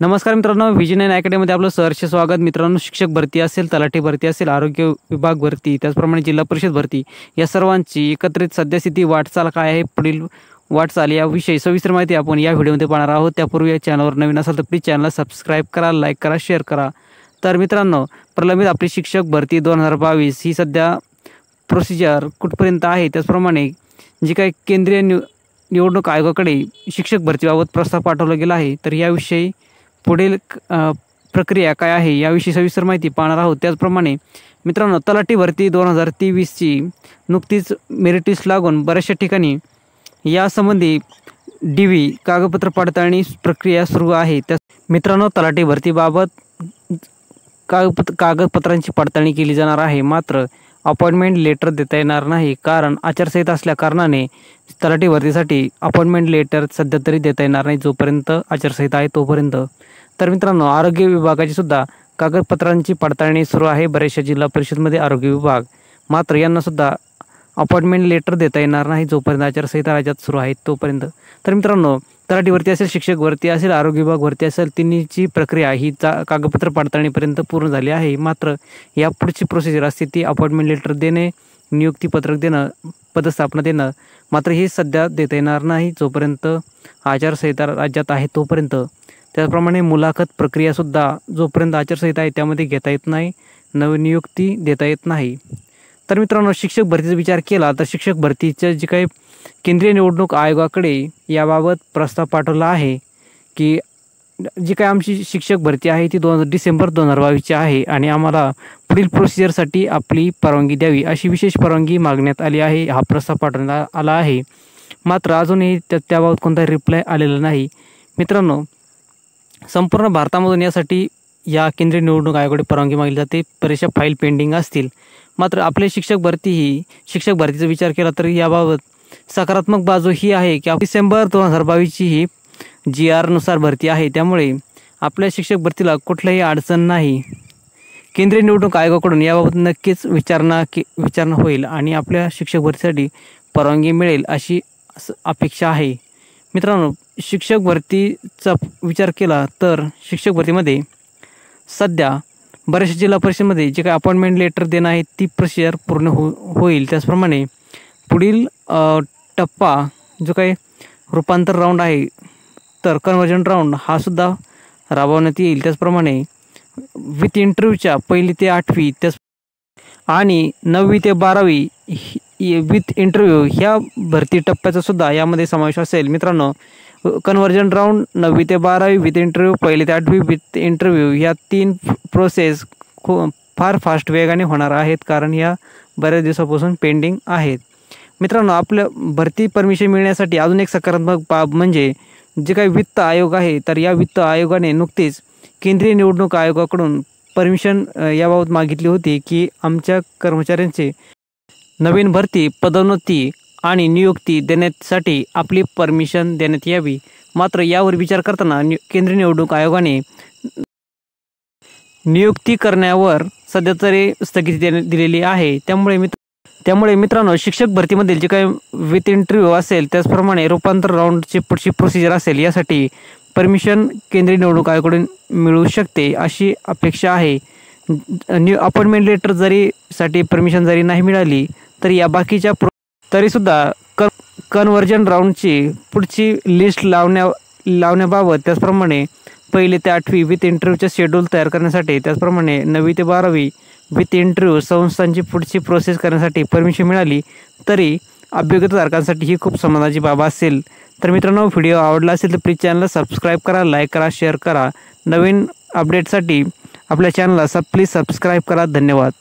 नमस्कार मित्रांनो, व्हिजन अकॅडमीमध्ये आपलं सहर्ष स्वागत। मित्रांनो, शिक्षक भरती असेल, तलाठी भरती असेल, आरोग्य विभाग भरती, त्याचप्रमाणे जिल्हा परिषद भरती या सर्वांची एकत्रित सद्यस्थिती वाटचाल काय आहे, पुढील वाटचाल याविषयी सविस्तर माहिती आपण या व्हिडिओमध्ये पाहणार आहोत। त्यापूर्वी या चॅनलवर नवीन असाल तर प्लीज चॅनलला सबस्क्राईब करा, लाईक करा, शेअर करा। तर मित्रांनो, प्रलंबित आपली शिक्षक भरती 2022 ही सध्या प्रोसिजर कुठपर्यंत आहे, त्याचप्रमाणे जी काही केंद्रीय निवडणूक आयोगाकडे शिक्षक भरतीबाबत प्रस्ताव पाठवला गेला आहे, तर याविषयी पुढील प्रक्रिया काय आहे याविषयी सविस्तर माहिती पाहणार आहोत। त्याचप्रमाणे मित्रांनो, तलाठी भरती 2023ची नुकतीच मेरिट लिस्ट लागून बऱ्याचशा ठिकाणी यासंबंधी DV कागदपत्र पडताळणी प्रक्रिया सुरू आहे। त्या मित्रांनो, तलाठी भरतीबाबत कागदपत्रांची पडताळणी केली जाणार आहे, मात्र अपॉइंटमेंट लेटर देता येणार नाही, कारण आचारसंहिता असल्या कारणाने तलाठी भरतीसाठी अपॉइंटमेंट लेटर सध्या तरी देता येणार नाही जोपर्यंत आचारसंहिता आहे तोपर्यंत। तर मित्रांनो, आरोग्य विभागाची सुद्धा कागदपत्रांची पडताळणी सुरू आहे बऱ्याचशा जिल्हा परिषदमध्ये आरोग्य विभाग, मात्र यांना सुद्धा अपॉइंटमेंट लेटर देता येणार नाही जोपर्यंत आचारसंहिता राज्यात सुरू आहे तोपर्यंत। तर मित्रांनो, तलाठी भरती असेल, शिक्षक भरती असेल, आरोग्य विभाग भरती असेल, तिन्हीची प्रक्रिया ही कागदपत्र पडताळणीपर्यंत पूर्ण झाली आहे। मात्र या पुढची प्रोसिजर असते ती अपॉइंटमेंट लेटर देणे, नियुक्तीपत्रक देणं, पदस्थापना देणं, मात्र हे सध्या देता येणार नाही जोपर्यंत आचारसंहिता राज्यात आहे तोपर्यंत। त्याचप्रमाणे मुलाखत प्रक्रियासुद्धा जोपर्यंत आचारसंहिता आहे त्यामध्ये घेता येत नाही, नवीन नियुक्ती देता येत नाही। तर मित्रांनो, शिक्षक भरतीचा विचार केला तर शिक्षक भरतीचं जे काही केंद्रीय निवडणूक आयोगाकडे याबाबत प्रस्ताव पाठवला आहे की जी काय आमची शिक्षक भरती आहे ती डिसेंबर 2022ची आहे आणि आम्हाला पुढील प्रोसिजरसाठी आपली परवानगी द्यावी अशी विशेष परवानगी मागण्यात आली आहे। हा प्रस्ताव पाठवण्यात आला आहे, मात्र अजूनही त्याबाबत कोणताही रिप्लाय आलेला नाही। मित्रांनो, संपूर्ण भारतामधून यासाठी या केंद्रीय निवडणूक आयोगाकडे परवानगी मागली जाते, बऱ्याचशा फाईल पेंडिंग असतील, मात्र आपले शिक्षक भरतीचा विचार केला तर याबाबत सकारात्मक बाजू ही आहे की डिसेंबर 2022ची ही GR नुसार भरती आहे, त्यामुळे आपल्या शिक्षक भरतीला कुठल्याही अडचण नाही। केंद्रीय निवडणूक आयोगाकडून याबाबत नक्कीच विचारणा होईल आणि आपल्या शिक्षक भरतीसाठी परवानगी मिळेल अशी अपेक्षा आहे। मित्रांनो, शिक्षक भरतीचा विचार केला तर शिक्षक भरतीमध्ये सध्या बऱ्याचशा जिल्हा परिषदेमध्ये जे काही अपॉइंटमेंट लेटर देणं आहे ती प्रोसिजर पूर्ण होईल। त्याचप्रमाणे पुढील टप्पा जो काही रूपांतर राऊंड आहे तर कन्व्हर्जन राऊंड हा सुद्धा राबवण्यात येईल। त्याचप्रमाणे विथ इंटरव्ह्यूच्या 1ली ते 8वी आणि 9वी ते 12वी विथ इंटरव्ह्यू ह्या भरती टप्प्याचा सुद्धा यामध्ये समावेश असेल। मित्रांनो, कन्व्हर्जन राऊंड 9वी ते 12वी विथ इंटरव्ह्यू, 1ली ते 8वी विथ इंटरव्ह्यू ह्या 3 प्रोसेस फार फास्ट वेगाने होणार आहेत, कारण ह्या बऱ्याच दिवसापासून पेंडिंग आहेत। मित्रांनो, आपल्या भरती परमिशन मिळण्यासाठी अजून एक सकारात्मक बाब म्हणजे जे काही वित्त आयोग आहे, तर या वित्त आयोगाने नुकतीच केंद्रीय निवडणूक आयोगाकडून परमिशन याबाबत मागितली होती की आमच्या कर्मचाऱ्यांचे नवीन भरती, पदोन्नती आणि नियुक्ती देण्यासाठी आपली परमिशन देण्यात यावी। मात्र यावर विचार करताना केंद्रीय निवडणूक आयोगाने नियुक्ती करण्यावर सध्या तरी स्थगिती दिलेली आहे। त्यामुळे मित्रांनो, शिक्षक भरतीमधील जे काही विथ इंटरव्ह्यू असेल, त्याचप्रमाणे रूपांतर राऊंडची पुढची प्रोसिजर असेल, यासाठी परमिशन केंद्रीय निवडणूक आयोगाकडून मिळू शकते अशी अपेक्षा आहे। अपॉइंटमेंट लेटर साठी परमिशन जरी नाही मिळाली तरी या बाकीच्या तरीसुद्धा कन्व्हर्जन राऊंडची पुढची लिस्ट लावण्याबाबत, त्याचप्रमाणे 1ली ते 8वी विथ इंटरव्ह्यूचे शेड्यूल तयार करण्यासाठी, त्याचप्रमाणे 9वी ते 12वी विथ इंटरव्ह्यू संस्थांची पुढची प्रोसेस करण्यासाठी परमिशन मिळाली तरी अभ्यर्थीधारकांसाठी ही खूप समाधानाची बाब असेल। तर मित्रांनो, व्हिडिओ आवडला असेल तर प्लीज चॅनलला सबस्क्राईब करा, लाईक करा, शेअर करा। नवीन अपडेटसाठी आपल्या चॅनलला प्लीज सबस्क्राईब करा। धन्यवाद।